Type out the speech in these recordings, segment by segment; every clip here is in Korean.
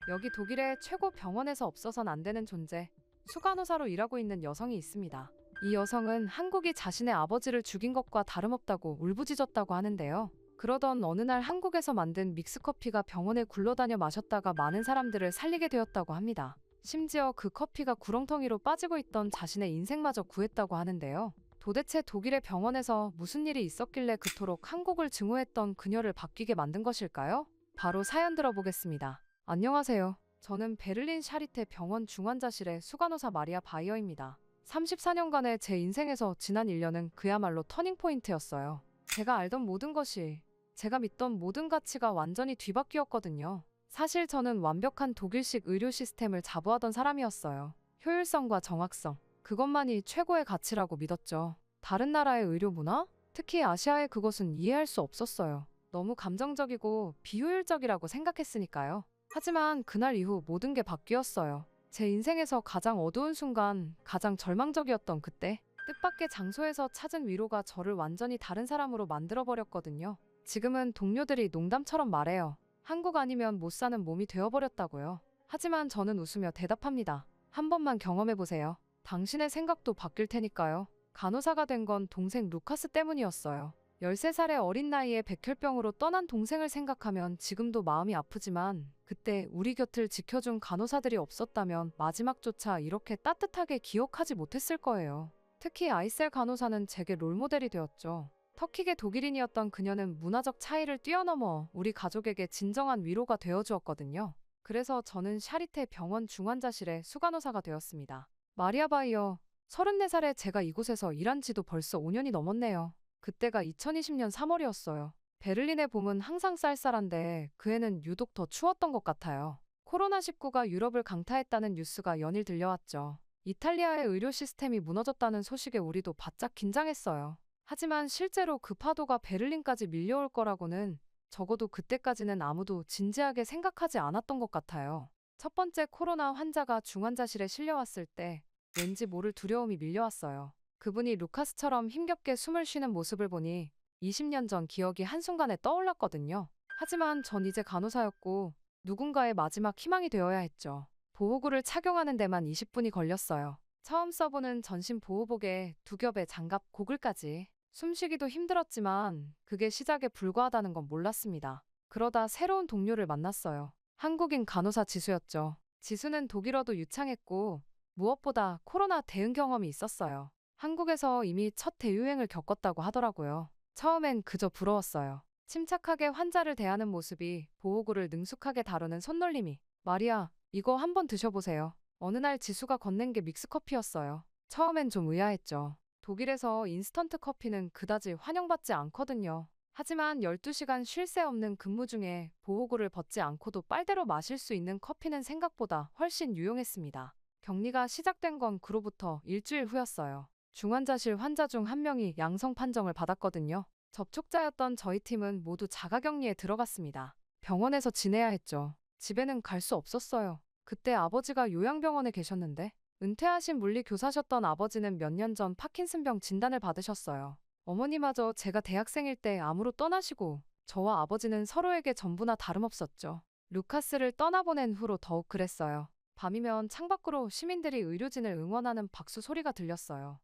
여기 독일의 최고 병원에서 없어선 안 되는 존재, 수간호사로 일하고 있는 여성이 있습니다. 이 여성은 한국이 자신의 아버지를 죽인 것과 다름없다고 울부짖었다고 하는데요. 그러던 어느 날 한국에서 만든 믹스커피가 병원에 굴러다녀 마셨다가 많은 사람들을 살리게 되었다고 합니다. 심지어 그 커피가 구렁텅이로 빠지고 있던 자신의 인생마저 구했다고 하는데요. 도대체 독일의 병원에서 무슨 일이 있었길래 그토록 한국을 증오했던 그녀를 바뀌게 만든 것일까요? 바로 사연 들어보겠습니다. 안녕하세요. 저는 베를린 샤리테 병원 중환자실의 수간호사 마리아 바이어입니다. 34년간의 제 인생에서 지난 1년은 그야말로 터닝포인트였어요. 제가 알던 모든 것이, 제가 믿던 모든 가치가 완전히 뒤바뀌었거든요. 사실 저는 완벽한 독일식 의료 시스템을 자부하던 사람이었어요. 효율성과 정확성, 그것만이 최고의 가치라고 믿었죠. 다른 나라의 의료 문화? 특히 아시아의 그것은 이해할 수 없었어요. 너무 감정적이고 비효율적이라고 생각했으니까요. 하지만 그날 이후 모든 게 바뀌었어요. 제 인생에서 가장 어두운 순간, 가장 절망적이었던 그때, 뜻밖의 장소에서 찾은 위로가 저를 완전히 다른 사람으로 만들어버렸거든요. 지금은 동료들이 농담처럼 말해요. 한국 아니면 못 사는 몸이 되어버렸다고요. 하지만 저는 웃으며 대답합니다. 한 번만 경험해보세요. 당신의 생각도 바뀔 테니까요. 간호사가 된 건 동생 루카스 때문이었어요. 13살의 어린 나이에 백혈병으로 떠난 동생을 생각하면 지금도 마음이 아프지만 그때 우리 곁을 지켜준 간호사들이 없었다면 마지막조차 이렇게 따뜻하게 기억하지 못했을 거예요. 특히 아이셀 간호사는 제게 롤모델이 되었죠. 터키계 독일인이었던 그녀는 문화적 차이를 뛰어넘어 우리 가족에게 진정한 위로가 되어주었거든요. 그래서 저는 샤리테 병원 중환자실의 수간호사가 되었습니다. 마리아 바이어, 34살에 제가 이곳에서 일한 지도 벌써 5년이 넘었네요. 그때가 2020년 3월이었어요. 베를린의 봄은 항상 쌀쌀한데 그 해는 유독 더 추웠던 것 같아요. 코로나19가 유럽을 강타했다는 뉴스가 연일 들려왔죠. 이탈리아의 의료 시스템이 무너졌다는 소식에 우리도 바짝 긴장했어요. 하지만 실제로 그 파도가 베를린까지 밀려올 거라고는 적어도 그때까지는 아무도 진지하게 생각하지 않았던 것 같아요. 첫 번째 코로나 환자가 중환자실에 실려왔을 때 왠지 모를 두려움이 밀려왔어요. 그분이 루카스처럼 힘겹게 숨을 쉬는 모습을 보니 20년 전 기억이 한순간에 떠올랐거든요. 하지만 전 이제 간호사였고 누군가의 마지막 희망이 되어야 했죠. 보호구를 착용하는 데만 20분이 걸렸어요. 처음 써보는 전신 보호복에 두 겹의 장갑, 고글까지. 숨쉬기도 힘들었지만 그게 시작에 불과하다는 건 몰랐습니다. 그러다 새로운 동료를 만났어요. 한국인 간호사 지수였죠. 지수는 독일어도 유창했고 무엇보다 코로나 대응 경험이 있었어요. 한국에서 이미 첫 대유행을 겪었다고 하더라고요. 처음엔 그저 부러웠어요. 침착하게 환자를 대하는 모습이, 보호구를 능숙하게 다루는 손놀림이. 마리아, 이거 한번 드셔보세요. 어느 날 지수가 건넨 게 믹스커피였어요. 처음엔 좀 의아했죠. 독일에서 인스턴트 커피는 그다지 환영받지 않거든요. 하지만 12시간 쉴 새 없는 근무 중에 보호구를 벗지 않고도 빨대로 마실 수 있는 커피는 생각보다 훨씬 유용했습니다. 격리가 시작된 건 그로부터 일주일 후였어요. 중환자실 환자 중 한 명이 양성 판정을 받았거든요. 접촉자였던 저희 팀은 모두 자가격리에 들어갔습니다. 병원에서 지내야 했죠. 집에는 갈 수 없었어요. 그때 아버지가 요양병원에 계셨는데 은퇴하신 물리교사셨던 아버지는 몇 년 전 파킨슨병 진단을 받으셨어요. 어머니마저 제가 대학생일 때 암으로 떠나시고 저와 아버지는 서로에게 전부나 다름없었죠. 루카스를 떠나보낸 후로 더욱 그랬어요. 밤이면 창밖으로 시민들이 의료진을 응원하는 박수 소리가 들렸어요.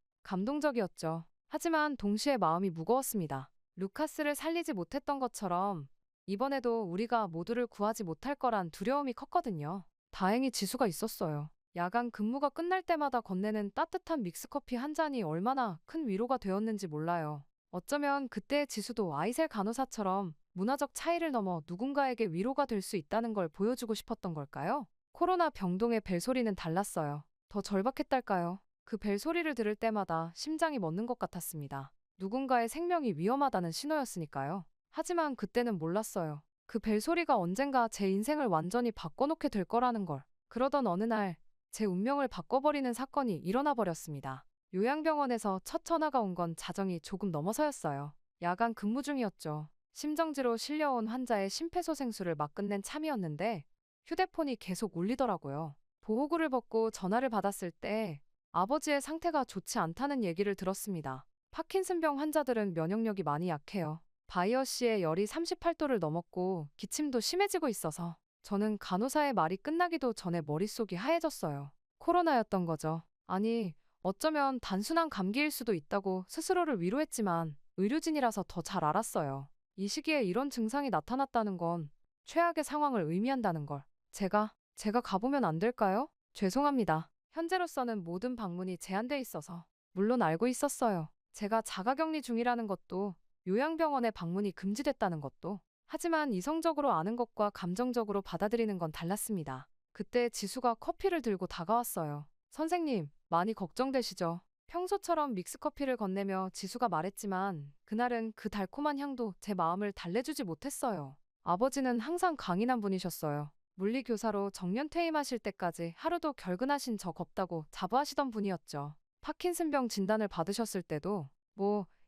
감동적이었죠. 하지만 동시에 마음이 무거웠습니다. 루카스를 살리지 못했던 것처럼 이번에도 우리가 모두를 구하지 못할 거란 두려움이 컸거든요. 다행히 지수가 있었어요. 야간 근무가 끝날 때마다 건네는 따뜻한 믹스커피 한 잔이 얼마나 큰 위로가 되었는지 몰라요. 어쩌면 그때의 지수도 아이셀 간호사처럼 문화적 차이를 넘어 누군가에게 위로가 될 수 있다는 걸 보여주고 싶었던 걸까요? 코로나 병동의 벨소리는 달랐어요. 더 절박했달까요? 그 벨소리를 들을 때마다 심장이 멎는 것 같았습니다. 누군가의 생명이 위험하다는 신호였으니까요. 하지만 그때는 몰랐어요. 그 벨소리가 언젠가 제 인생을 완전히 바꿔놓게 될 거라는 걸. 그러던 어느 날 제 운명을 바꿔버리는 사건이 일어나 버렸습니다. 요양병원에서 첫 전화가 온 건 자정이 조금 넘어서였어요. 야간 근무 중이었죠. 심정지로 실려온 환자의 심폐소생술을 막 끝낸 참이었는데 휴대폰이 계속 울리더라고요. 보호구를 벗고 전화를 받았을 때 아버지의 상태가 좋지 않다는 얘기를 들었습니다. 파킨슨병 환자들은 면역력이 많이 약해요. 바이어 씨의 열이 38도를 넘었고 기침도 심해지고 있어서 저는 간호사의 말이 끝나기도 전에 머릿속이 하얘졌어요. 코로나였던 거죠. 아니, 어쩌면 단순한 감기일 수도 있다고 스스로를 위로했지만 의료진이라서 더 잘 알았어요. 이 시기에 이런 증상이 나타났다는 건 최악의 상황을 의미한다는 걸. 제가 가보면 안 될까요? 죄송합니다. 현재로서는 모든 방문이 제한돼 있어서. 물론 알고 있었어요. 제가 자가격리 중이라는 것도, 요양병원에 방문이 금지됐다는 것도. 하지만 이성적으로 아는 것과 감정적으로 받아들이는 건 달랐습니다. 그때 지수가 커피를 들고 다가왔어요. 선생님, 많이 걱정되시죠? 평소처럼 믹스커피를 건네며 지수가 말했지만 그날은 그 달콤한 향도 제 마음을 달래주지 못했어요. 아버지는 항상 강인한 분이셨어요. 물리교사로 정년 퇴임하실 때까지 하루도 결근하신 적 없다고 자부하시던 분이었죠. 파킨슨병 진단을 받으셨을 때도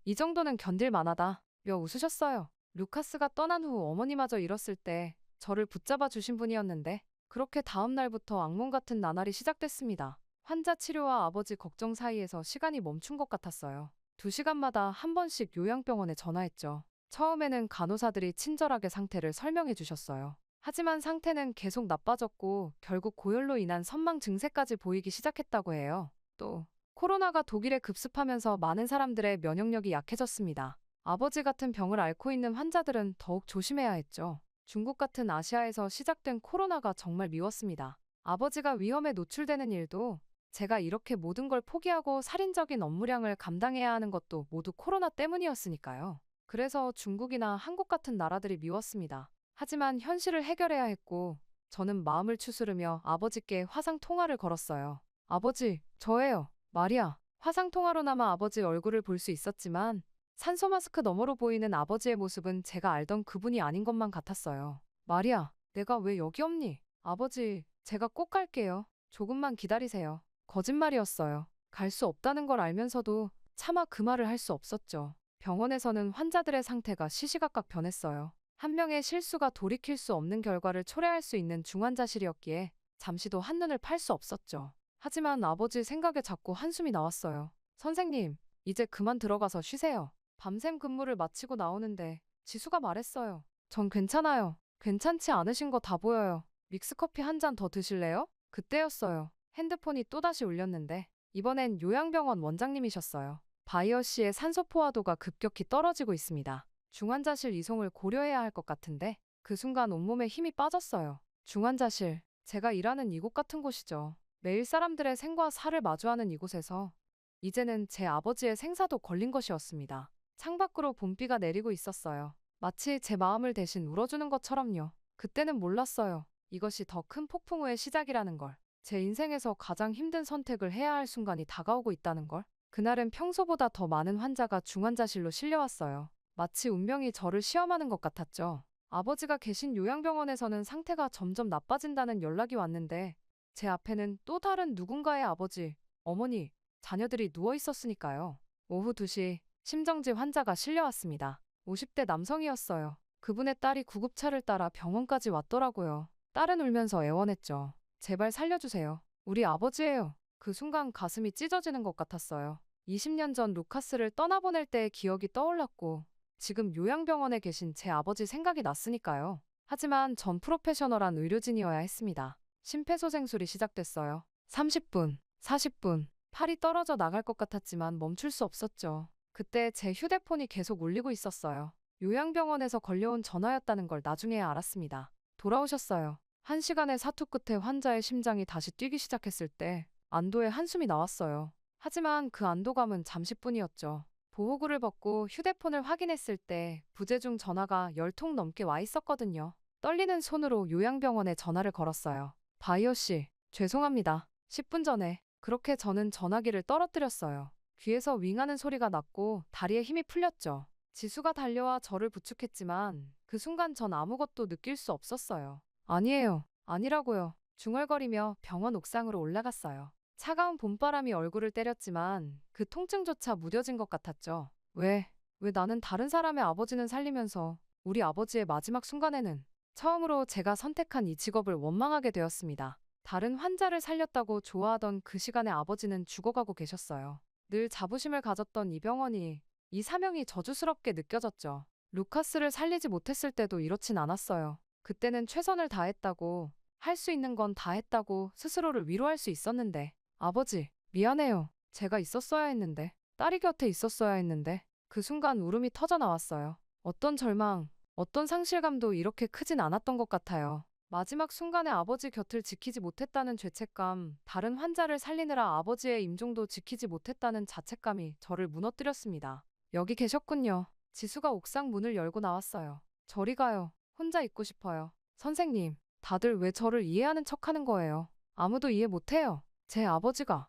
이 정도는 견딜 만하다 며 웃으셨어요. 루카스가 떠난 후 어머니마저 잃었을 때 저를 붙잡아 주신 분이었는데 그렇게 다음 날부터 악몽 같은 나날이 시작됐습니다. 환자 치료와 아버지 걱정 사이에서 시간이 멈춘 것 같았어요. 2시간마다 한 번씩 요양병원에 전화했죠. 처음에는 간호사들이 친절하게 상태를 설명해 주셨어요. 하지만 상태는 계속 나빠졌고 결국 고열로 인한 선망 증세까지 보이기 시작했다고 해요. 또 코로나가 독일에 급습하면서 많은 사람들의 면역력이 약해졌습니다. 아버지 같은 병을 앓고 있는 환자들은 더욱 조심해야 했죠. 중국 같은 아시아에서 시작된 코로나가 정말 미웠습니다. 아버지가 위험에 노출되는 일도, 제가 이렇게 모든 걸 포기하고 살인적인 업무량을 감당해야 하는 것도 모두 코로나 때문이었으니까요. 그래서 중국이나 한국 같은 나라들이 미웠습니다. 하지만 현실을 해결해야 했고 저는 마음을 추스르며 아버지께 화상 통화를 걸었어요. 아버지, 저예요. 마리아. 화상 통화로나마 아버지 얼굴을 볼 수 있었지만 산소 마스크 너머로 보이는 아버지의 모습은 제가 알던 그분이 아닌 것만 같았어요. 마리아, 내가 왜 여기 없니? 아버지, 제가 꼭 갈게요. 조금만 기다리세요. 거짓말이었어요. 갈 수 없다는 걸 알면서도 차마 그 말을 할 수 없었죠. 병원에서는 환자들의 상태가 시시각각 변했어요. 한 명의 실수가 돌이킬 수 없는 결과를 초래할 수 있는 중환자실이었기에 잠시도 한눈을 팔 수 없었죠. 하지만 아버지 생각에 자꾸 한숨이 나왔어요. 선생님, 이제 그만 들어가서 쉬세요. 밤샘 근무를 마치고 나오는데 지수가 말했어요. 전 괜찮아요. 괜찮지 않으신 거 다 보여요. 믹스커피 한 잔 더 드실래요? 그때였어요. 핸드폰이 또다시 울렸는데 이번엔 요양병원 원장님이셨어요. 바이어 씨의 산소 포화도가 급격히 떨어지고 있습니다. 중환자실 이송을 고려해야 할 것 같은데 그 순간 온몸에 힘이 빠졌어요. 중환자실, 제가 일하는 이곳 같은 곳이죠. 매일 사람들의 생과 사를 마주하는 이곳에서 이제는 제 아버지의 생사도 걸린 것이었습니다. 창밖으로 봄비가 내리고 있었어요. 마치 제 마음을 대신 울어주는 것처럼요. 그때는 몰랐어요. 이것이 더 큰 폭풍 후의 시작이라는 걸. 제 인생에서 가장 힘든 선택을 해야 할 순간이 다가오고 있다는 걸. 그날은 평소보다 더 많은 환자가 중환자실로 실려왔어요. 마치 운명이 저를 시험하는 것 같았죠. 아버지가 계신 요양병원에서는 상태가 점점 나빠진다는 연락이 왔는데 제 앞에는 또 다른 누군가의 아버지, 어머니, 자녀들이 누워 있었으니까요. 오후 2시 심정지 환자가 실려왔습니다. 50대 남성이었어요. 그분의 딸이 구급차를 따라 병원까지 왔더라고요. 딸은 울면서 애원했죠. 제발 살려주세요. 우리 아버지예요. 그 순간 가슴이 찢어지는 것 같았어요. 20년 전 루카스를 떠나보낼 때의 기억이 떠올랐고 지금 요양병원에 계신 제 아버지 생각이 났으니까요. 하지만 전 프로페셔널한 의료진이어야 했습니다. 심폐소생술이 시작됐어요. 30분, 40분, 팔이 떨어져 나갈 것 같았지만 멈출 수 없었죠. 그때 제 휴대폰이 계속 울리고 있었어요. 요양병원에서 걸려온 전화였다는 걸 나중에야 알았습니다. 돌아오셨어요. 1시간의 사투 끝에 환자의 심장이 다시 뛰기 시작했을 때 안도의 한숨이 나왔어요. 하지만 그 안도감은 잠시뿐이었죠. 보호구를 벗고 휴대폰을 확인했을 때 부재중 전화가 10통 넘게 와 있었거든요. 떨리는 손으로 요양병원에 전화를 걸었어요. 바이오 씨, 죄송합니다. 10분 전에 그렇게 저는 전화기를 떨어뜨렸어요. 귀에서 윙하는 소리가 났고 다리에 힘이 풀렸죠. 지수가 달려와 저를 부축했지만 그 순간 전 아무것도 느낄 수 없었어요. 아니에요. 아니라고요. 중얼거리며 병원 옥상으로 올라갔어요. 차가운 봄바람이 얼굴을 때렸지만 그 통증조차 무뎌진 것 같았죠. 왜 나는 다른 사람의 아버지는 살리면서 우리 아버지의 마지막 순간에는 처음으로 제가 선택한 이 직업을 원망하게 되었습니다. 다른 환자를 살렸다고 좋아하던 그 시간에 아버지는 죽어가고 계셨어요. 늘 자부심을 가졌던 이 병원이, 이 사명이 저주스럽게 느껴졌죠. 루카스를 살리지 못했을 때도 이렇진 않았어요. 그때는 최선을 다했다고, 할 수 있는 건 다 했다고 스스로를 위로할 수 있었는데, 아버지, 미안해요. 제가 있었어야 했는데, 딸이 곁에 있었어야 했는데, 그 순간 울음이 터져 나왔어요. 어떤 절망, 어떤 상실감도 이렇게 크진 않았던 것 같아요. 마지막 순간에 아버지 곁을 지키지 못했다는 죄책감, 다른 환자를 살리느라 아버지의 임종도 지키지 못했다는 자책감이 저를 무너뜨렸습니다. 여기 계셨군요. 지수가 옥상 문을 열고 나왔어요. 저리 가요. 혼자 있고 싶어요. 선생님, 다들 왜 저를 이해하는 척하는 거예요? 아무도 이해 못해요. 제 아버지가,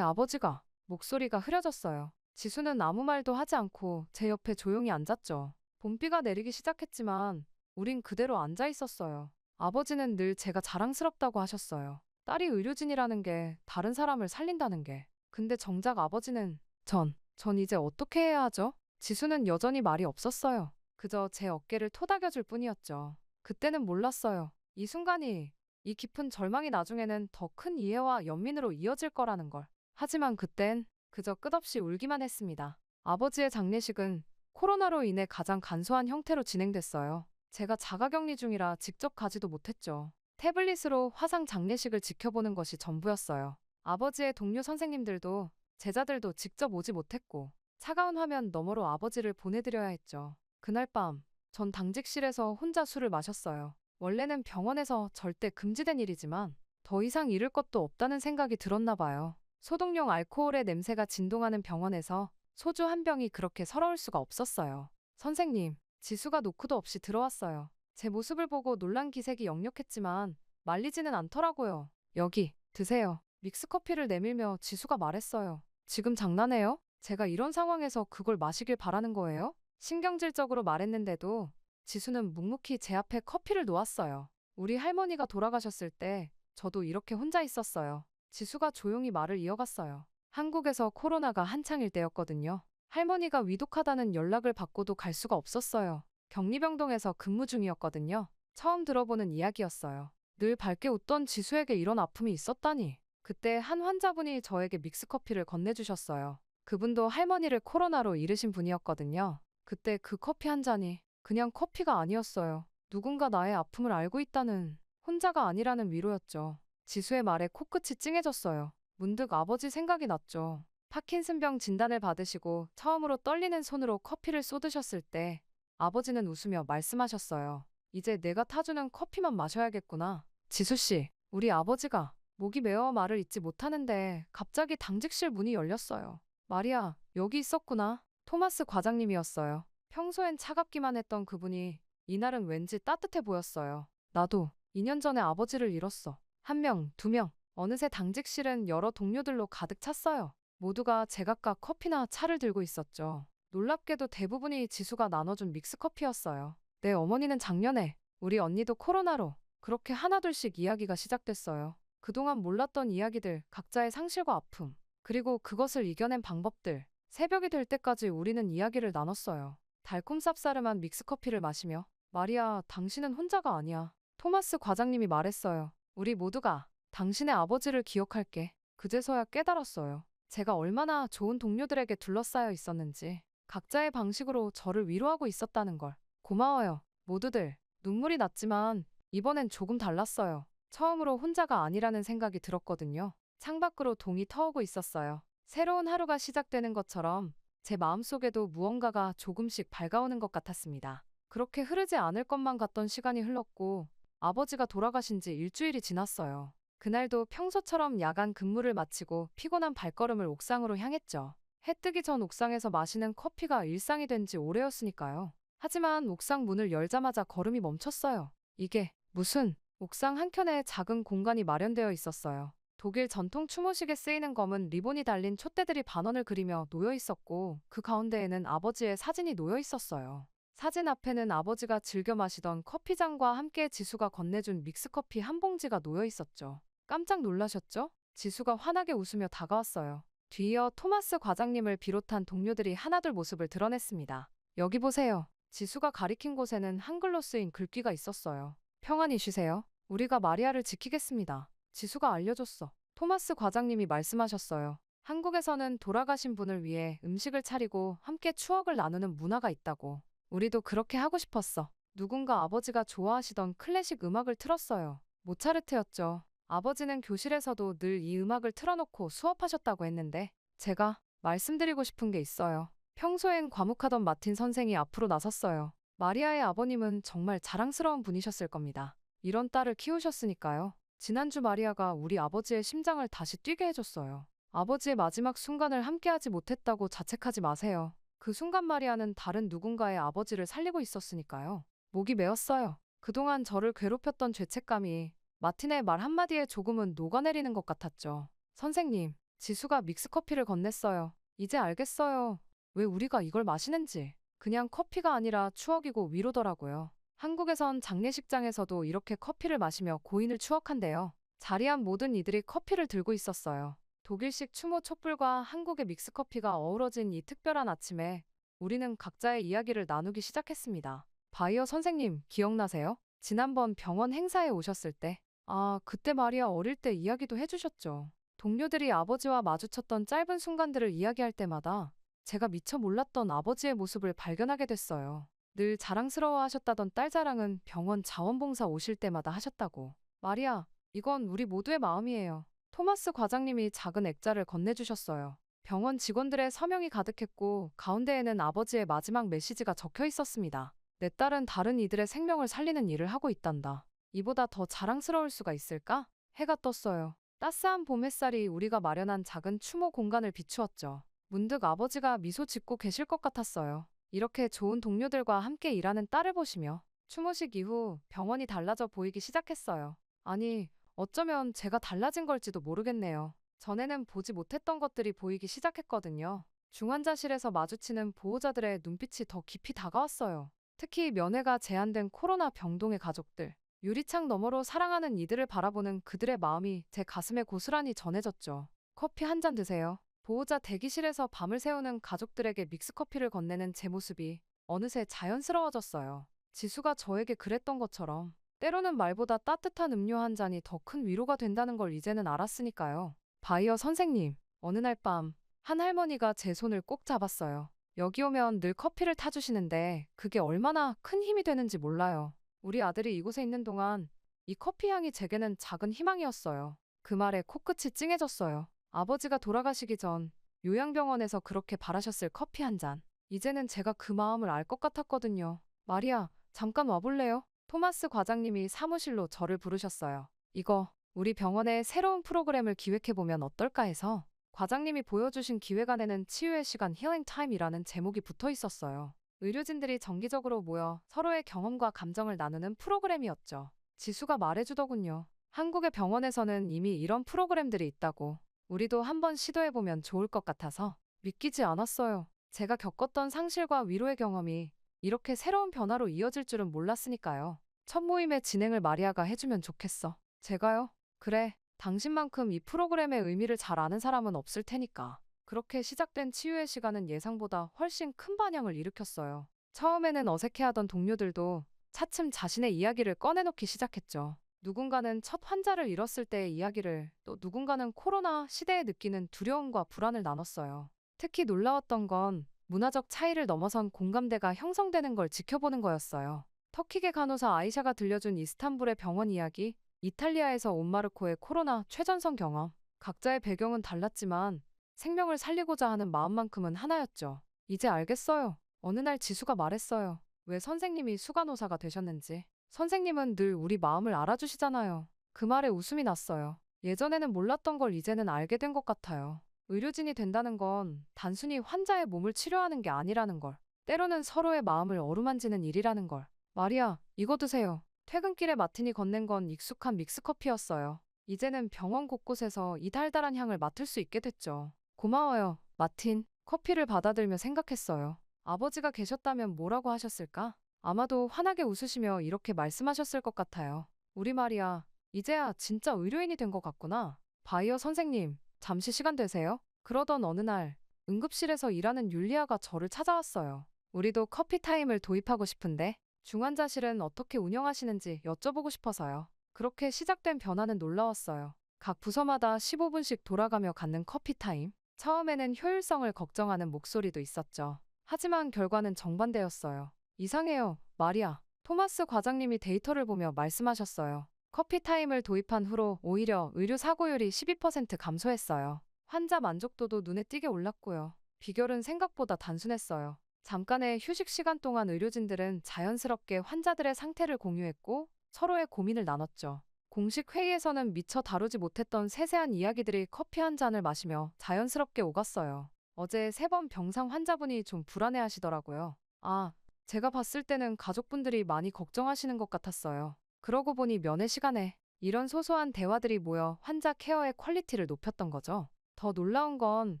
목소리가 흐려졌어요. 지수는 아무 말도 하지 않고 제 옆에 조용히 앉았죠. 봄비가 내리기 시작했지만 우린 그대로 앉아 있었어요. 아버지는 늘 제가 자랑스럽다고 하셨어요. 딸이 의료진이라는 게, 다른 사람을 살린다는 게. 근데 정작 아버지는, 전 이제 어떻게 해야 하죠? 지수는 여전히 말이 없었어요. 그저 제 어깨를 토닥여줄 뿐이었죠. 그때는 몰랐어요. 이 순간이, 이 깊은 절망이 나중에는 더 큰 이해와 연민으로 이어질 거라는 걸. 하지만 그땐 그저 끝없이 울기만 했습니다. 아버지의 장례식은 코로나로 인해 가장 간소한 형태로 진행됐어요. 제가 자가격리 중이라 직접 가지도 못했죠. 태블릿으로 화상 장례식을 지켜보는 것이 전부였어요. 아버지의 동료 선생님들도 제자들도 직접 오지 못했고, 차가운 화면 너머로 아버지를 보내드려야 했죠. 그날 밤, 전 당직실에서 혼자 술을 마셨어요. 원래는 병원에서 절대 금지된 일이지만 더 이상 잃을 것도 없다는 생각이 들었나 봐요. 소독용 알코올의 냄새가 진동하는 병원에서 소주 한 병이 그렇게 서러울 수가 없었어요. 선생님, 지수가 노크도 없이 들어왔어요. 제 모습을 보고 놀란 기색이 역력했지만 말리지는 않더라고요. 여기, 드세요. 믹스커피를 내밀며 지수가 말했어요. 지금 장난해요? 제가 이런 상황에서 그걸 마시길 바라는 거예요? 신경질적으로 말했는데도 지수는 묵묵히 제 앞에 커피를 놓았어요. 우리 할머니가 돌아가셨을 때 저도 이렇게 혼자 있었어요. 지수가 조용히 말을 이어갔어요. 한국에서 코로나가 한창일 때였거든요. 할머니가 위독하다는 연락을 받고도 갈 수가 없었어요. 격리병동에서 근무 중이었거든요. 처음 들어보는 이야기였어요. 늘 밝게 웃던 지수에게 이런 아픔이 있었다니. 그때 한 환자분이 저에게 믹스커피를 건네주셨어요. 그분도 할머니를 코로나로 잃으신 분이었거든요. 그때 그 커피 한 잔이 그냥 커피가 아니었어요. 누군가 나의 아픔을 알고 있다는, 혼자가 아니라는 위로였죠. 지수의 말에 코끝이 찡해졌어요. 문득 아버지 생각이 났죠. 파킨슨병 진단을 받으시고 처음으로 떨리는 손으로 커피를 쏟으셨을 때 아버지는 웃으며 말씀하셨어요. 이제 내가 타주는 커피만 마셔야겠구나. 지수씨, 우리 아버지가 목이 메어 말을 잇지 못하는데 갑자기 당직실 문이 열렸어요. 마리아, 여기 있었구나. 토마스 과장님이었어요. 평소엔 차갑기만 했던 그분이 이날은 왠지 따뜻해 보였어요. 나도 2년 전에 아버지를 잃었어. 한 명, 두 명. 어느새 당직실은 여러 동료들로 가득 찼어요. 모두가 제각각 커피나 차를 들고 있었죠. 놀랍게도 대부분이 지수가 나눠준 믹스커피였어요. 내 어머니는 작년에, 우리 언니도 코로나로, 그렇게 하나둘씩 이야기가 시작됐어요. 그동안 몰랐던 이야기들, 각자의 상실과 아픔, 그리고 그것을 이겨낸 방법들. 새벽이 될 때까지 우리는 이야기를 나눴어요. 달콤 쌉싸름한 믹스커피를 마시며, 마리아, 당신은 혼자가 아니야. 토마스 과장님이 말했어요. 우리 모두가 당신의 아버지를 기억할게. 그제서야 깨달았어요. 제가 얼마나 좋은 동료들에게 둘러싸여 있었는지, 각자의 방식으로 저를 위로하고 있었다는 걸. 고마워요. 모두들. 눈물이 났지만 이번엔 조금 달랐어요. 처음으로 혼자가 아니라는 생각이 들었거든요. 창밖으로 동이 터오고 있었어요. 새로운 하루가 시작되는 것처럼 제 마음속에도 무언가가 조금씩 밝아오는 것 같았습니다. 그렇게 흐르지 않을 것만 같던 시간이 흘렀고 아버지가 돌아가신 지 일주일이 지났어요. 그날도 평소처럼 야간 근무를 마치고 피곤한 발걸음을 옥상으로 향했죠. 해 뜨기 전 옥상에서 마시는 커피가 일상이 된 지 오래였으니까요. 하지만 옥상 문을 열자마자 걸음이 멈췄어요. 이게 무슨, 옥상 한켠에 작은 공간이 마련되어 있었어요. 독일 전통 추모식에 쓰이는 검은 리본이 달린 촛대들이 반원을 그리며 놓여 있었고 그 가운데에는 아버지의 사진이 놓여 있었어요. 사진 앞에는 아버지가 즐겨 마시던 커피잔과 함께 지수가 건네준 믹스커피 한 봉지가 놓여 있었죠. 깜짝 놀라셨죠? 지수가 환하게 웃으며 다가왔어요. 뒤이어 토마스 과장님을 비롯한 동료들이 하나둘 모습을 드러냈습니다. 여기 보세요. 지수가 가리킨 곳에는 한글로 쓰인 글귀가 있었어요. 평안히 쉬세요. 우리가 마리아를 지키겠습니다. 지수가 알려줬어. 토마스 과장님이 말씀하셨어요. 한국에서는 돌아가신 분을 위해 음식을 차리고 함께 추억을 나누는 문화가 있다고. 우리도 그렇게 하고 싶었어. 누군가 아버지가 좋아하시던 클래식 음악을 틀었어요. 모차르트였죠. 아버지는 교실에서도 늘 이 음악을 틀어놓고 수업하셨다고 했는데 제가 말씀드리고 싶은 게 있어요. 평소엔 과묵하던 마틴 선생이 앞으로 나섰어요. 마리아의 아버님은 정말 자랑스러운 분이셨을 겁니다. 이런 딸을 키우셨으니까요. 지난주 마리아가 우리 아버지의 심장을 다시 뛰게 해줬어요. 아버지의 마지막 순간을 함께하지 못했다고 자책하지 마세요. 그 순간 마리아는 다른 누군가의 아버지를 살리고 있었으니까요. 목이 메었어요. 그동안 저를 괴롭혔던 죄책감이 마틴의 말 한마디에 조금은 녹아내리는 것 같았죠. 선생님, 지수가 믹스커피를 건넸어요. 이제 알겠어요. 왜 우리가 이걸 마시는지. 그냥 커피가 아니라 추억이고 위로더라고요. 한국에선 장례식장에서도 이렇게 커피를 마시며 고인을 추억한대요. 자리한 모든 이들이 커피를 들고 있었어요. 독일식 추모 촛불과 한국의 믹스커피가 어우러진 이 특별한 아침에 우리는 각자의 이야기를 나누기 시작했습니다. 바이어 선생님, 기억나세요? 지난번 병원 행사에 오셨을 때. 아, 그때 말이야 어릴 때 이야기도 해주셨죠. 동료들이 아버지와 마주쳤던 짧은 순간들을 이야기할 때마다 제가 미처 몰랐던 아버지의 모습을 발견하게 됐어요. 늘 자랑스러워하셨다던 딸 자랑은 병원 자원봉사 오실 때마다 하셨다고. 마리아, 이건 우리 모두의 마음이에요. 토마스 과장님이 작은 액자를 건네주셨어요. 병원 직원들의 서명이 가득했고 가운데에는 아버지의 마지막 메시지가 적혀 있었습니다. 내 딸은 다른 이들의 생명을 살리는 일을 하고 있단다. 이보다 더 자랑스러울 수가 있을까? 해가 떴어요. 따스한 봄 햇살이 우리가 마련한 작은 추모 공간을 비추었죠. 문득 아버지가 미소 짓고 계실 것 같았어요. 이렇게 좋은 동료들과 함께 일하는 딸을 보시며 추모식 이후 병원이 달라져 보이기 시작했어요. 아니, 어쩌면 제가 달라진 걸지도 모르겠네요. 전에는 보지 못했던 것들이 보이기 시작했거든요. 중환자실에서 마주치는 보호자들의 눈빛이 더 깊이 다가왔어요. 특히 면회가 제한된 코로나 병동의 가족들. 유리창 너머로 사랑하는 이들을 바라보는 그들의 마음이 제 가슴에 고스란히 전해졌죠. 커피 한 잔 드세요. 보호자 대기실에서 밤을 새우는 가족들에게 믹스커피를 건네는 제 모습이 어느새 자연스러워졌어요. 지수가 저에게 그랬던 것처럼 때로는 말보다 따뜻한 음료 한 잔이 더 큰 위로가 된다는 걸 이제는 알았으니까요. 바이어 선생님, 어느 날 밤 한 할머니가 제 손을 꼭 잡았어요. 여기 오면 늘 커피를 타주시는데 그게 얼마나 큰 힘이 되는지 몰라요. 우리 아들이 이곳에 있는 동안 이 커피 향이 제게는 작은 희망이었어요. 그 말에 코끝이 찡해졌어요. 아버지가 돌아가시기 전 요양병원에서 그렇게 바라셨을 커피 한 잔. 이제는 제가 그 마음을 알 것 같았거든요. 마리아, 잠깐 와볼래요? 토마스 과장님이 사무실로 저를 부르셨어요. 이거 우리 병원에 새로운 프로그램을 기획해보면 어떨까 해서 과장님이 보여주신 기획안에는 치유의 시간 힐링 타임이라는 제목이 붙어 있었어요. 의료진들이 정기적으로 모여 서로의 경험과 감정을 나누는 프로그램이었죠. 지수가 말해주더군요. 한국의 병원에서는 이미 이런 프로그램들이 있다고. 우리도 한번 시도해보면 좋을 것 같아서 믿기지 않았어요. 제가 겪었던 상실과 위로의 경험이 이렇게 새로운 변화로 이어질 줄은 몰랐으니까요. 첫 모임의 진행을 마리아가 해주면 좋겠어. 제가요? 그래. 당신만큼 이 프로그램의 의미를 잘 아는 사람은 없을 테니까. 그렇게 시작된 치유의 시간은 예상보다 훨씬 큰 반향을 일으켰어요. 처음에는 어색해하던 동료들도 차츰 자신의 이야기를 꺼내놓기 시작했죠. 누군가는 첫 환자를 잃었을 때의 이야기를, 또 누군가는 코로나 시대에 느끼는 두려움과 불안을 나눴어요. 특히 놀라웠던 건 문화적 차이를 넘어선 공감대가 형성되는 걸 지켜보는 거였어요. 터키계 간호사 아이샤가 들려준 이스탄불의 병원 이야기, 이탈리아에서 온 마르코의 코로나 최전선 경험. 각자의 배경은 달랐지만 생명을 살리고자 하는 마음만큼은 하나였죠. 이제 알겠어요. 어느 날 지수가 말했어요. 왜 선생님이 수간호사가 되셨는지. 선생님은 늘 우리 마음을 알아주시잖아요. 그 말에 웃음이 났어요. 예전에는 몰랐던 걸 이제는 알게 된 것 같아요. 의료진이 된다는 건 단순히 환자의 몸을 치료하는 게 아니라는 걸. 때로는 서로의 마음을 어루만지는 일이라는 걸. 마리아, 이거 드세요. 퇴근길에 마틴이 건넨 건 익숙한 믹스커피였어요. 이제는 병원 곳곳에서 이 달달한 향을 맡을 수 있게 됐죠. 고마워요, 마틴. 커피를 받아들며 생각했어요. 아버지가 계셨다면 뭐라고 하셨을까? 아마도 환하게 웃으시며 이렇게 말씀하셨을 것 같아요. 우리 마리아, 이제야 진짜 의료인이 된 것 같구나. 바이어 선생님, 잠시 시간 되세요? 그러던 어느 날 응급실에서 일하는 율리아가 저를 찾아왔어요. 우리도 커피 타임을 도입하고 싶은데 중환자실은 어떻게 운영하시는지 여쭤보고 싶어서요. 그렇게 시작된 변화는 놀라웠어요. 각 부서마다 15분씩 돌아가며 갖는 커피 타임. 처음에는 효율성을 걱정하는 목소리도 있었죠. 하지만 결과는 정반대였어요. 이상해요, 마리아. 토마스 과장님이 데이터를 보며 말씀하셨어요. 커피 타임을 도입한 후로 오히려 의료 사고율이 12% 감소했어요. 환자 만족도도 눈에 띄게 올랐고요. 비결은 생각보다 단순했어요. 잠깐의 휴식 시간 동안 의료진들은 자연스럽게 환자들의 상태를 공유했고 서로의 고민을 나눴죠. 공식 회의에서는 미처 다루지 못했던 세세한 이야기들이 커피 한 잔을 마시며 자연스럽게 오갔어요. 어제 3번 병상 환자분이 좀 불안해하시더라고요. 아, 제가 봤을 때는 가족분들이 많이 걱정하시는 것 같았어요. 그러고 보니 면회 시간에 이런 소소한 대화들이 모여 환자 케어의 퀄리티를 높였던 거죠. 더 놀라운 건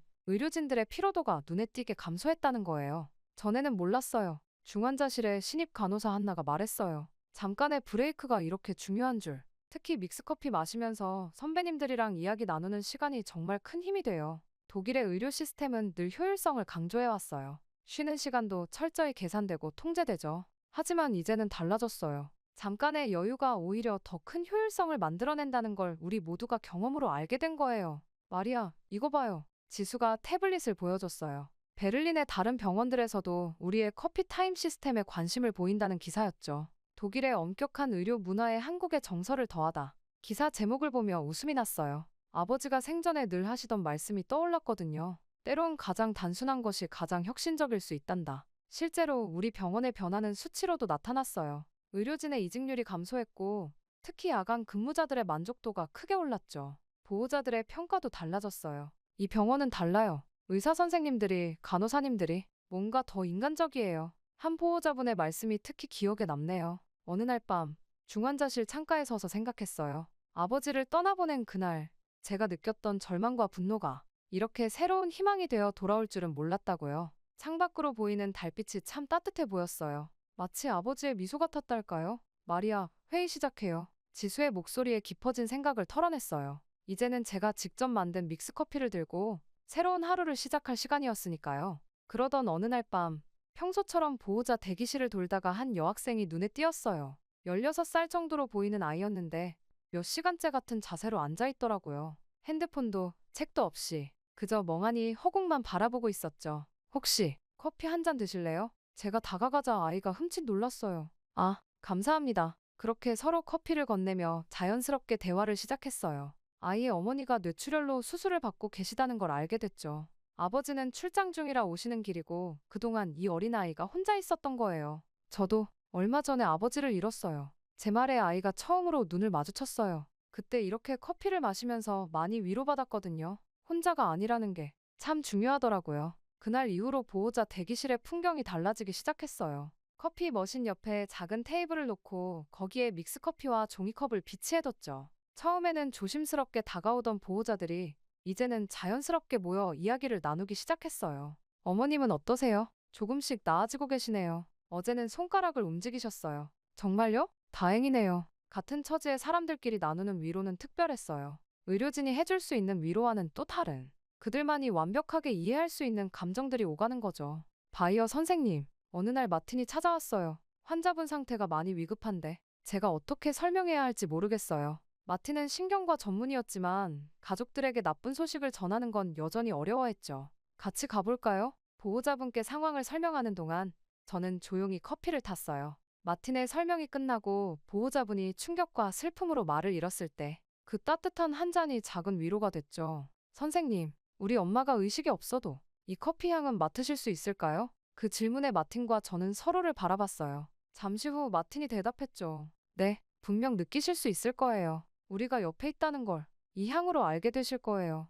의료진들의 피로도가 눈에 띄게 감소했다는 거예요. 전에는 몰랐어요. 중환자실에 신입 간호사 한나가 말했어요. 잠깐의 브레이크가 이렇게 중요한 줄. 특히 믹스커피 마시면서 선배님들이랑 이야기 나누는 시간이 정말 큰 힘이 돼요. 독일의 의료 시스템은 늘 효율성을 강조해왔어요. 쉬는 시간도 철저히 계산되고 통제되죠. 하지만 이제는 달라졌어요. 잠깐의 여유가 오히려 더 큰 효율성을 만들어낸다는 걸 우리 모두가 경험으로 알게 된 거예요. 마리아, 이거 봐요. 지수가 태블릿을 보여줬어요. 베를린의 다른 병원들에서도 우리의 커피 타임 시스템에 관심을 보인다는 기사였죠. 독일의 엄격한 의료 문화에 한국의 정서를 더하다. 기사 제목을 보며 웃음이 났어요. 아버지가 생전에 늘 하시던 말씀이 떠올랐거든요. 때론 가장 단순한 것이 가장 혁신적일 수 있단다. 실제로 우리 병원의 변화는 수치로도 나타났어요. 의료진의 이직률이 감소했고 특히 야간 근무자들의 만족도가 크게 올랐죠. 보호자들의 평가도 달라졌어요. 이 병원은 달라요. 의사 선생님들이, 간호사님들이 뭔가 더 인간적이에요. 한 보호자분의 말씀이 특히 기억에 남네요. 어느 날 밤 중환자실 창가에 서서 생각했어요. 아버지를 떠나보낸 그날 제가 느꼈던 절망과 분노가 이렇게 새로운 희망이 되어 돌아올 줄은 몰랐다고요. 창밖으로 보이는 달빛이 참 따뜻해 보였어요. 마치 아버지의 미소 같았달까요? 마리아, 회의 시작해요. 지수의 목소리에 깊어진 생각을 털어냈어요. 이제는 제가 직접 만든 믹스커피를 들고 새로운 하루를 시작할 시간이었으니까요. 그러던 어느 날 밤, 평소처럼 보호자 대기실을 돌다가 한 여학생이 눈에 띄었어요. 16살 정도로 보이는 아이였는데 몇 시간째 같은 자세로 앉아있더라고요. 핸드폰도 책도 없이 그저 멍하니 허공만 바라보고 있었죠. 혹시 커피 한 잔 드실래요? 제가 다가가자 아이가 흠칫 놀랐어요. 아, 감사합니다. 그렇게 서로 커피를 건네며 자연스럽게 대화를 시작했어요. 아이의 어머니가 뇌출혈로 수술을 받고 계시다는 걸 알게 됐죠. 아버지는 출장 중이라 오시는 길이고 그동안 이 어린아이가 혼자 있었던 거예요. 저도 얼마 전에 아버지를 잃었어요. 제 말에 아이가 처음으로 눈을 마주쳤어요. 그때 이렇게 커피를 마시면서 많이 위로받았거든요. 혼자가 아니라는 게 참 중요하더라고요. 그날 이후로 보호자 대기실의 풍경이 달라지기 시작했어요. 커피 머신 옆에 작은 테이블을 놓고 거기에 믹스커피와 종이컵을 비치해뒀죠. 처음에는 조심스럽게 다가오던 보호자들이 이제는 자연스럽게 모여 이야기를 나누기 시작했어요. 어머님은 어떠세요? 조금씩 나아지고 계시네요. 어제는 손가락을 움직이셨어요. 정말요? 다행이네요. 같은 처지의 사람들끼리 나누는 위로는 특별했어요. 의료진이 해줄 수 있는 위로와는 또 다른, 그들만이 완벽하게 이해할 수 있는 감정들이 오가는 거죠. 바이어 선생님, 어느 날 마틴이 찾아왔어요. 환자분 상태가 많이 위급한데 제가 어떻게 설명해야 할지 모르겠어요. 마틴은 신경과 전문이었지만 가족들에게 나쁜 소식을 전하는 건 여전히 어려워했죠. 같이 가볼까요? 보호자분께 상황을 설명하는 동안 저는 조용히 커피를 탔어요. 마틴의 설명이 끝나고 보호자분이 충격과 슬픔으로 말을 잃었을 때 그 따뜻한 한 잔이 작은 위로가 됐죠. 선생님, 우리 엄마가 의식이 없어도 이 커피 향은 맡으실 수 있을까요? 그 질문에 마틴과 저는 서로를 바라봤어요. 잠시 후 마틴이 대답했죠. 네, 분명 느끼실 수 있을 거예요. 우리가 옆에 있다는 걸 이 향으로 알게 되실 거예요.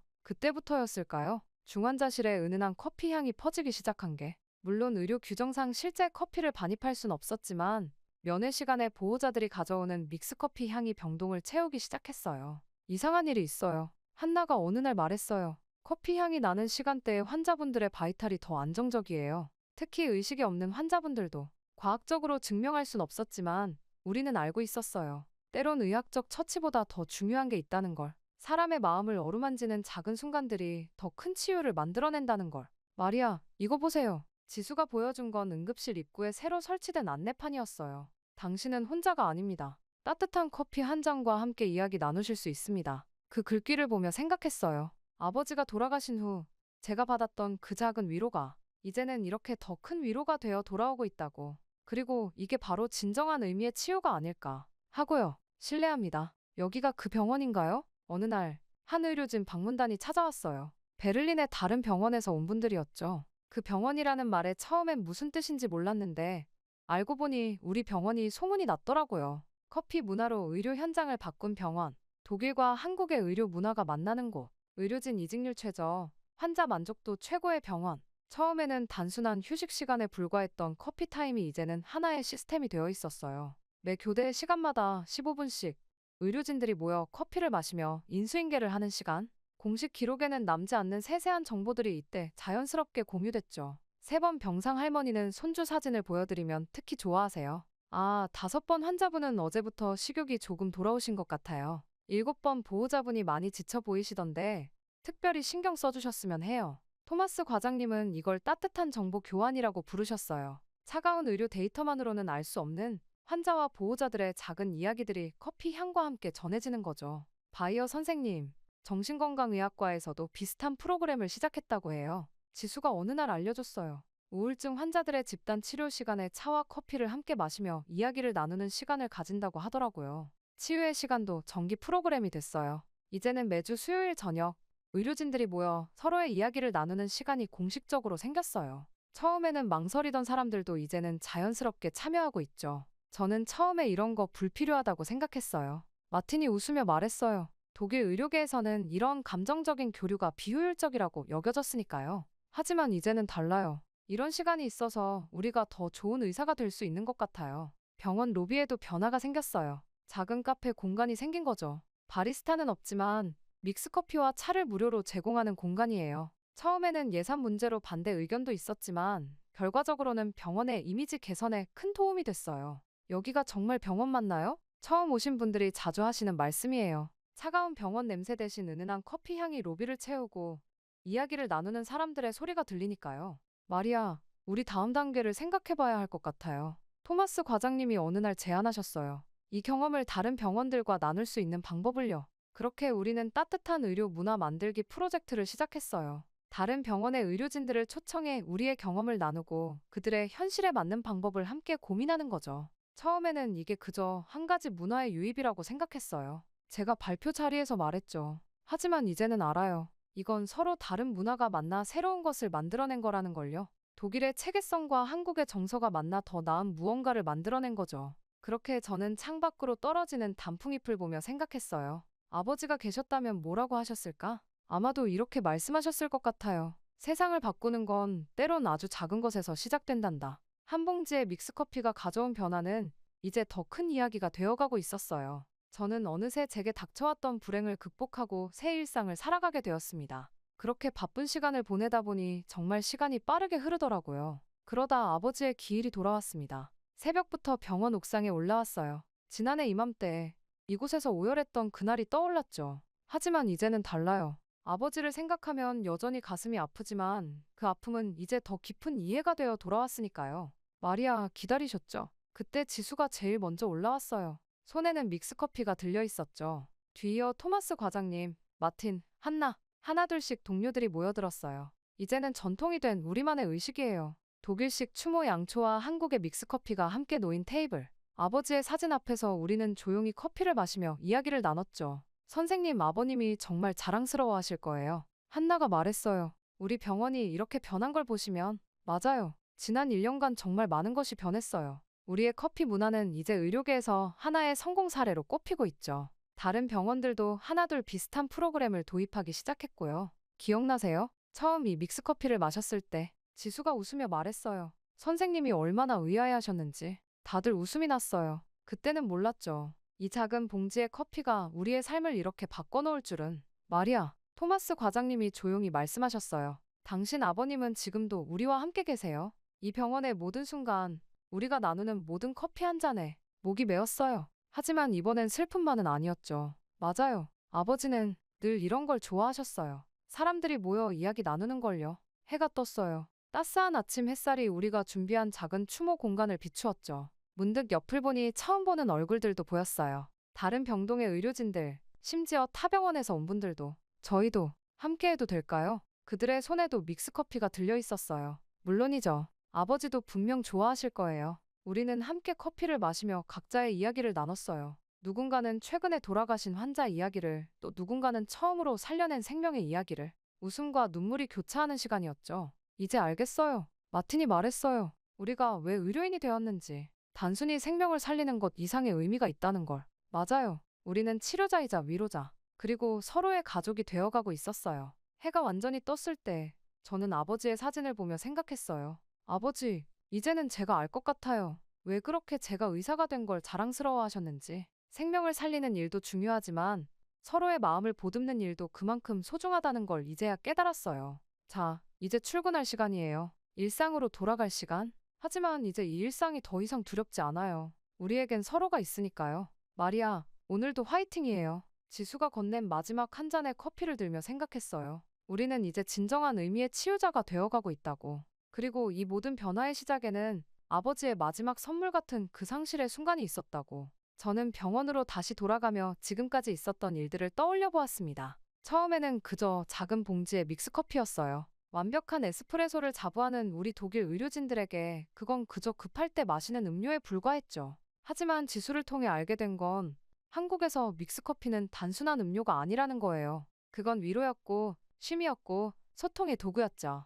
그때부터였을까요? 중환자실에 은은한 커피 향이 퍼지기 시작한 게. 물론 의료 규정상 실제 커피를 반입할 순 없었지만 면회 시간에 보호자들이 가져오는 믹스커피 향이 병동을 채우기 시작했어요. 이상한 일이 있어요. 한나가 어느 날 말했어요. 커피 향이 나는 시간대에 환자분들의 바이탈이 더 안정적이에요. 특히 의식이 없는 환자분들도. 과학적으로 증명할 순 없었지만 우리는 알고 있었어요. 때론 의학적 처치보다 더 중요한 게 있다는 걸. 사람의 마음을 어루만지는 작은 순간들이 더 큰 치유를 만들어낸다는 걸. 마리아, 이거 보세요. 지수가 보여준 건 응급실 입구에 새로 설치된 안내판이었어요. 당신은 혼자가 아닙니다. 따뜻한 커피 한 잔과 함께 이야기 나누실 수 있습니다. 그 글귀를 보며 생각했어요. 아버지가 돌아가신 후 제가 받았던 그 작은 위로가 이제는 이렇게 더 큰 위로가 되어 돌아오고 있다고. 그리고 이게 바로 진정한 의미의 치유가 아닐까 하고요. 실례합니다. 여기가 그 병원인가요? 어느 날 한 의료진 방문단이 찾아왔어요. 베를린의 다른 병원에서 온 분들이었죠. 그 병원이라는 말에 처음엔 무슨 뜻인지 몰랐는데 알고 보니 우리 병원이 소문이 났더라고요. 커피 문화로 의료 현장을 바꾼 병원. 독일과 한국의 의료 문화가 만나는 곳. 의료진 이직률 최저. 환자 만족도 최고의 병원. 처음에는 단순한 휴식 시간에 불과했던 커피 타임이 이제는 하나의 시스템이 되어 있었어요. 매 교대 시간마다 15분씩 의료진들이 모여 커피를 마시며 인수인계를 하는 시간. 공식 기록에는 남지 않는 세세한 정보들이 이때 자연스럽게 공유됐죠. 3번 병상 할머니는 손주 사진을 보여드리면 특히 좋아하세요. 아, 5번 환자분은 어제부터 식욕이 조금 돌아오신 것 같아요. 7번 보호자분이 많이 지쳐 보이시던데 특별히 신경 써주셨으면 해요. 토마스 과장님은 이걸 따뜻한 정보 교환이라고 부르셨어요. 차가운 의료 데이터만으로는 알 수 없는 환자와 보호자들의 작은 이야기들이 커피 향과 함께 전해지는 거죠. 바이어 선생님, 정신건강의학과에서도 비슷한 프로그램을 시작했다고 해요. 지수가 어느 날 알려줬어요. 우울증 환자들의 집단 치료 시간에 차와 커피를 함께 마시며 이야기를 나누는 시간을 가진다고 하더라고요. 치유의 시간도 정기 프로그램이 됐어요. 이제는 매주 수요일 저녁 의료진들이 모여 서로의 이야기를 나누는 시간이 공식적으로 생겼어요. 처음에는 망설이던 사람들도 이제는 자연스럽게 참여하고 있죠. 저는 처음에 이런 거 불필요하다고 생각했어요. 마틴이 웃으며 말했어요. 독일 의료계에서는 이런 감정적인 교류가 비효율적이라고 여겨졌으니까요. 하지만 이제는 달라요. 이런 시간이 있어서 우리가 더 좋은 의사가 될 수 있는 것 같아요. 병원 로비에도 변화가 생겼어요. 작은 카페 공간이 생긴 거죠. 바리스타는 없지만 믹스커피와 차를 무료로 제공하는 공간이에요. 처음에는 예산 문제로 반대 의견도 있었지만 결과적으로는 병원의 이미지 개선에 큰 도움이 됐어요. 여기가 정말 병원 맞나요? 처음 오신 분들이 자주 하시는 말씀이에요. 차가운 병원 냄새 대신 은은한 커피 향이 로비를 채우고 이야기를 나누는 사람들의 소리가 들리니까요. 마리아, 우리 다음 단계를 생각해봐야 할 것 같아요. 토마스 과장님이 어느 날 제안하셨어요. 이 경험을 다른 병원들과 나눌 수 있는 방법을요. 그렇게 우리는 따뜻한 의료 문화 만들기 프로젝트를 시작했어요. 다른 병원의 의료진들을 초청해 우리의 경험을 나누고 그들의 현실에 맞는 방법을 함께 고민하는 거죠. 처음에는 이게 그저 한 가지 문화의 유입이라고 생각했어요. 제가 발표 자리에서 말했죠. 하지만 이제는 알아요. 이건 서로 다른 문화가 만나 새로운 것을 만들어낸 거라는 걸요. 독일의 체계성과 한국의 정서가 만나 더 나은 무언가를 만들어낸 거죠. 그렇게 저는 창밖으로 떨어지는 단풍잎을 보며 생각했어요. 아버지가 계셨다면 뭐라고 하셨을까? 아마도 이렇게 말씀하셨을 것 같아요. 세상을 바꾸는 건 때론 아주 작은 것에서 시작된단다. 한 봉지의 믹스커피가 가져온 변화는 이제 더 큰 이야기가 되어가고 있었어요. 저는 어느새 제게 닥쳐왔던 불행을 극복하고 새 일상을 살아가게 되었습니다. 그렇게 바쁜 시간을 보내다 보니 정말 시간이 빠르게 흐르더라고요. 그러다 아버지의 기일이 돌아왔습니다. 새벽부터 병원 옥상에 올라왔어요. 지난해 이맘때 이곳에서 오열했던 그날이 떠올랐죠. 하지만 이제는 달라요. 아버지를 생각하면 여전히 가슴이 아프지만 그 아픔은 이제 더 깊은 이해가 되어 돌아왔으니까요. 마리아, 기다리셨죠? 그때 지수가 제일 먼저 올라왔어요. 손에는 믹스커피가 들려 있었죠. 뒤이어 토마스 과장님, 마틴, 한나, 하나둘씩 동료들이 모여들었어요. 이제는 전통이 된 우리만의 의식이에요. 독일식 추모 양초와 한국의 믹스커피가 함께 놓인 테이블. 아버지의 사진 앞에서 우리는 조용히 커피를 마시며 이야기를 나눴죠. 선생님, 아버님이 정말 자랑스러워 하실 거예요. 한나가 말했어요. 우리 병원이 이렇게 변한 걸 보시면. 맞아요. 지난 1년간 정말 많은 것이 변했어요. 우리의 커피 문화는 이제 의료계에서 하나의 성공 사례로 꼽히고 있죠. 다른 병원들도 하나둘 비슷한 프로그램을 도입하기 시작했고요. 기억나세요? 처음 이 믹스커피를 마셨을 때 지수가 웃으며 말했어요. 선생님이 얼마나 의아해하셨는지. 다들 웃음이 났어요. 그때는 몰랐죠. 이 작은 봉지의 커피가 우리의 삶을 이렇게 바꿔놓을 줄은. 마리아, 토마스 과장님이 조용히 말씀하셨어요. 당신 아버님은 지금도 우리와 함께 계세요. 이 병원의 모든 순간, 우리가 나누는 모든 커피 한 잔에 목이 메었어요. 하지만 이번엔 슬픔만은 아니었죠. 맞아요. 아버지는 늘 이런 걸 좋아하셨어요. 사람들이 모여 이야기 나누는 걸요. 해가 떴어요. 따스한 아침 햇살이 우리가 준비한 작은 추모 공간을 비추었죠. 문득 옆을 보니 처음 보는 얼굴들도 보였어요. 다른 병동의 의료진들, 심지어 타 병원에서 온 분들도. 저희도 함께해도 될까요? 그들의 손에도 믹스커피가 들려 있었어요. 물론이죠. 아버지도 분명 좋아하실 거예요. 우리는 함께 커피를 마시며 각자의 이야기를 나눴어요. 누군가는 최근에 돌아가신 환자 이야기를, 또 누군가는 처음으로 살려낸 생명의 이야기를. 웃음과 눈물이 교차하는 시간이었죠. 이제 알겠어요. 마틴이 말했어요. 우리가 왜 의료인이 되었는지. 단순히 생명을 살리는 것 이상의 의미가 있다는 걸. 맞아요. 우리는 치료자이자 위로자, 그리고 서로의 가족이 되어가고 있었어요. 해가 완전히 떴을 때 저는 아버지의 사진을 보며 생각했어요. 아버지, 이제는 제가 알 것 같아요. 왜 그렇게 제가 의사가 된 걸 자랑스러워하셨는지. 생명을 살리는 일도 중요하지만 서로의 마음을 보듬는 일도 그만큼 소중하다는 걸 이제야 깨달았어요. 자, 이제 출근할 시간이에요. 일상으로 돌아갈 시간? 하지만 이제 이 일상이 더 이상 두렵지 않아요. 우리에겐 서로가 있으니까요. 마리아, 오늘도 화이팅이에요. 지수가 건넨 마지막 한 잔의 커피를 들며 생각했어요. 우리는 이제 진정한 의미의 치유자가 되어가고 있다고. 그리고 이 모든 변화의 시작에는 아버지의 마지막 선물 같은 그 상실의 순간이 있었다고. 저는 병원으로 다시 돌아가며 지금까지 있었던 일들을 떠올려 보았습니다. 처음에는 그저 작은 봉지의 믹스커피였어요. 완벽한 에스프레소를 자부하는 우리 독일 의료진들에게 그건 그저 급할 때 마시는 음료에 불과했죠. 하지만 지수를 통해 알게 된 건 한국에서 믹스커피는 단순한 음료가 아니라는 거예요. 그건 위로였고, 쉼이었고, 소통의 도구였죠.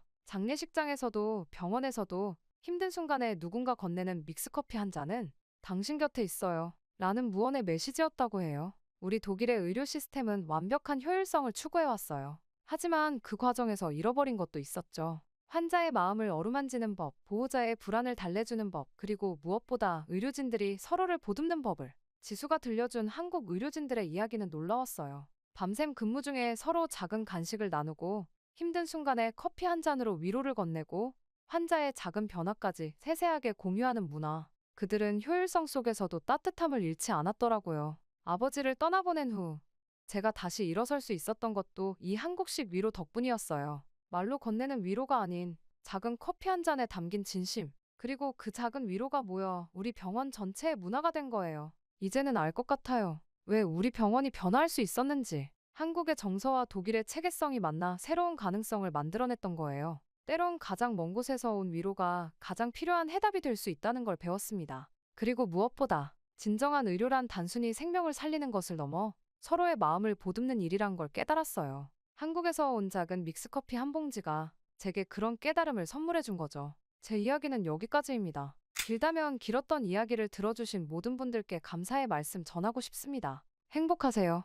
장례식장에서도 병원에서도 힘든 순간에 누군가 건네는 믹스커피 한 잔은 당신 곁에 있어요. 라는 무언의 메시지였다고 해요. 우리 독일의 의료 시스템은 완벽한 효율성을 추구해왔어요. 하지만 그 과정에서 잃어버린 것도 있었죠. 환자의 마음을 어루만지는 법, 보호자의 불안을 달래주는 법, 그리고 무엇보다 의료진들이 서로를 보듬는 법을. 지수가 들려준 한국 의료진들의 이야기는 놀라웠어요. 밤샘 근무 중에 서로 작은 간식을 나누고 힘든 순간에 커피 한 잔으로 위로를 건네고 환자의 작은 변화까지 세세하게 공유하는 문화. 그들은 효율성 속에서도 따뜻함을 잃지 않았더라고요. 아버지를 떠나보낸 후 제가 다시 일어설 수 있었던 것도 이 한국식 위로 덕분이었어요. 말로 건네는 위로가 아닌 작은 커피 한 잔에 담긴 진심. 그리고 그 작은 위로가 모여 우리 병원 전체의 문화가 된 거예요. 이제는 알 것 같아요. 왜 우리 병원이 변화할 수 있었는지. 한국의 정서와 독일의 체계성이 만나 새로운 가능성을 만들어냈던 거예요. 때론 가장 먼 곳에서 온 위로가 가장 필요한 해답이 될 수 있다는 걸 배웠습니다. 그리고 무엇보다 진정한 의료란 단순히 생명을 살리는 것을 넘어 서로의 마음을 보듬는 일이란 걸 깨달았어요. 한국에서 온 작은 믹스커피 한 봉지가 제게 그런 깨달음을 선물해 준 거죠. 제 이야기는 여기까지입니다. 길다면 길었던 이야기를 들어주신 모든 분들께 감사의 말씀 전하고 싶습니다. 행복하세요.